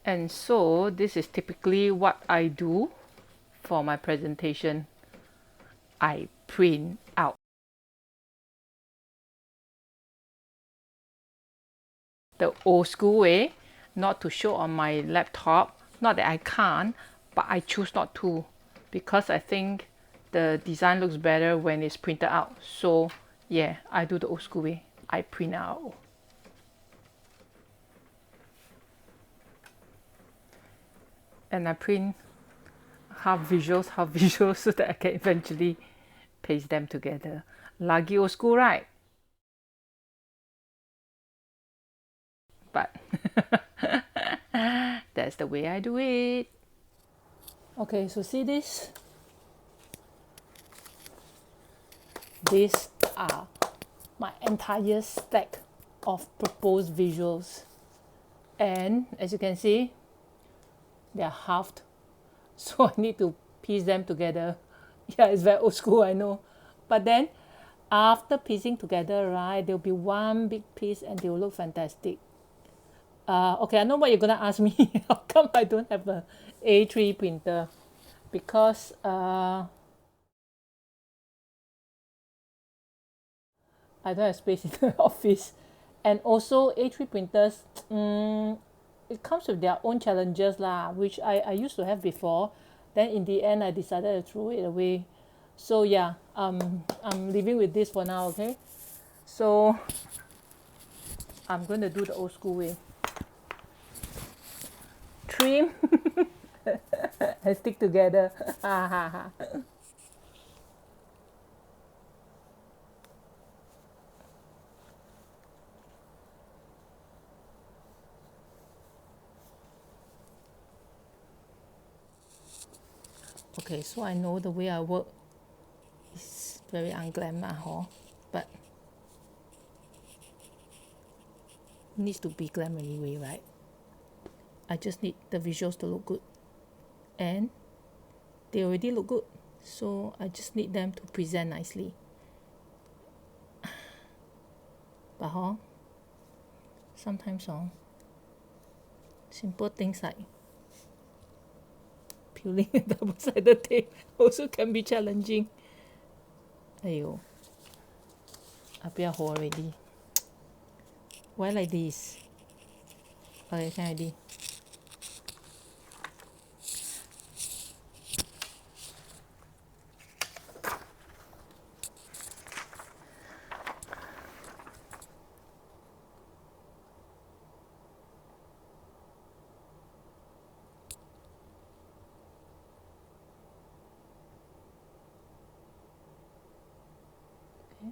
And so this is typically what I do for my presentation. I print out the old school way, not to show on my laptop. Not that I can't, but I choose not to because I think the design looks better when it's printed out. So yeah, I do the old school way. I print out. And I print half visuals so that I can eventually paste them together. Lagi old school, right? But that's the way I do it. Okay, so see this? These are my entire stack of proposed visuals. And as you can see, they're halved. So I need to piece them together. Yeah, it's very old school, I know. But then after piecing together, right, there'll be one big piece and they'll look fantastic. Okay, I know what you're gonna ask me. How come I don't have a A3 printer? Because I don't have space in the office. And also A3 printers, it comes with their own challenges lah, which I used to have before. Then in the end I decided to throw it away. So yeah, I'm living with this for now, okay? So I'm going to do the old school way. Trim and stick together. Okay, so I know the way I work is very unglam but needs to be glam anyway, right? I just need the visuals to look good, and they already look good, so I just need them to present nicely. But sometimes simple things like peeling a double-sided tape also can be challenging. !aiyo! I 不要活 already. Why like this? Okay, can already.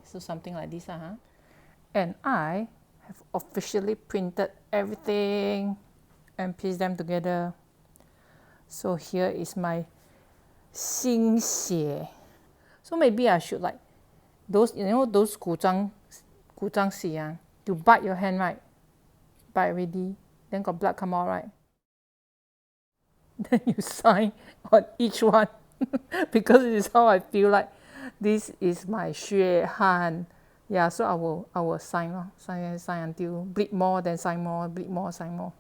So something like this, and I have officially printed everything and pieced them together. So here is my 心血. So maybe I should like those, those 古装戏, you bite your hand, right? Bite already, then got blood come out, right? Then you sign on each one because it is how I feel like. This is my 血汗. Yeah, so I will sign until bleed more, then sign more, bleed more, sign more.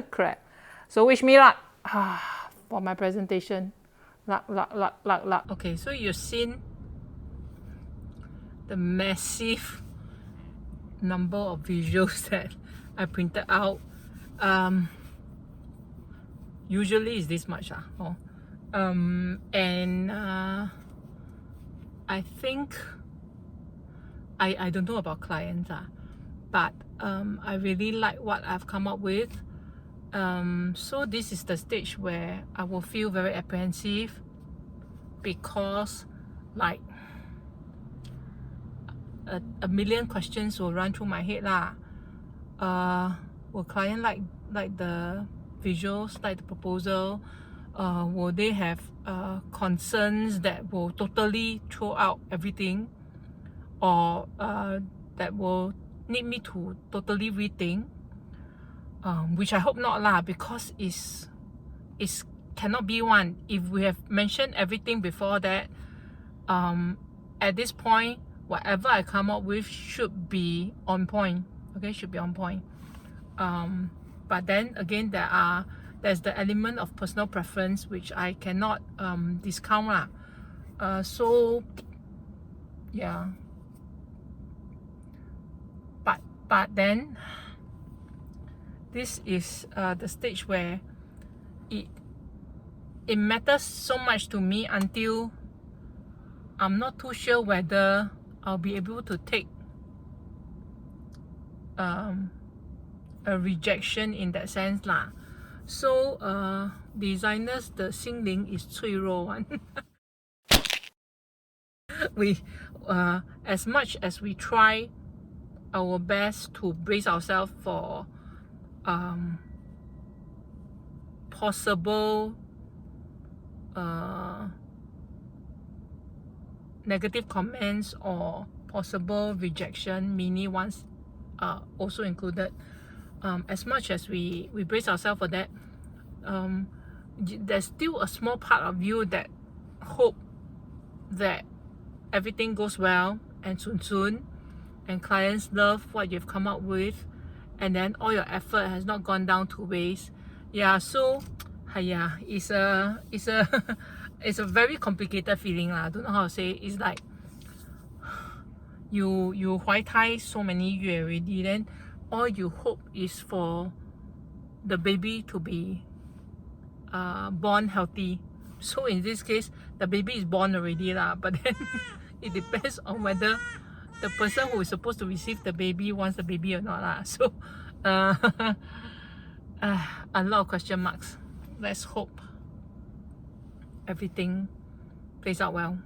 Crap. So wish me luck for my presentation. Luck. Okay, so you've seen the massive number of visuals that I printed out. Usually is this much. And I think I don't know about clients, but I really like what I've come up with. So this is the stage where I will feel very apprehensive because like a million questions will run through my head lah. Will client like the visuals, like the proposal? Will they have concerns that will totally throw out everything, or that will need me to totally rethink? Which I hope not lah, because it's cannot be one. If we have mentioned everything before that, at this point, whatever I come up with should be on point. Okay, should be on point. But then again, there's the element of personal preference which I cannot discount lah. So yeah, but then this is the stage where it matters so much to me until I'm not too sure whether I'll be able to take a rejection in that sense lah. So designers the 心灵 is 脆弱 one. We as much as we try our best to brace ourselves for possible negative comments or possible rejection, mini ones also included. As much as we brace ourselves for that, there's still a small part of you that hope that everything goes well and soon and clients love what you've come up with, and then all your effort has not gone down to waste. Yeah, so yeah, it's a it's a very complicated feeling lah. I don't know how to say. It's like you 怀胎 so many 月 already, then all you hope is for the baby to be born healthy. So in this case, the baby is born already lah, but then it depends on whether the person who is supposed to receive the baby wants the baby or not lah. So a lot of question marks. Let's hope everything plays out well.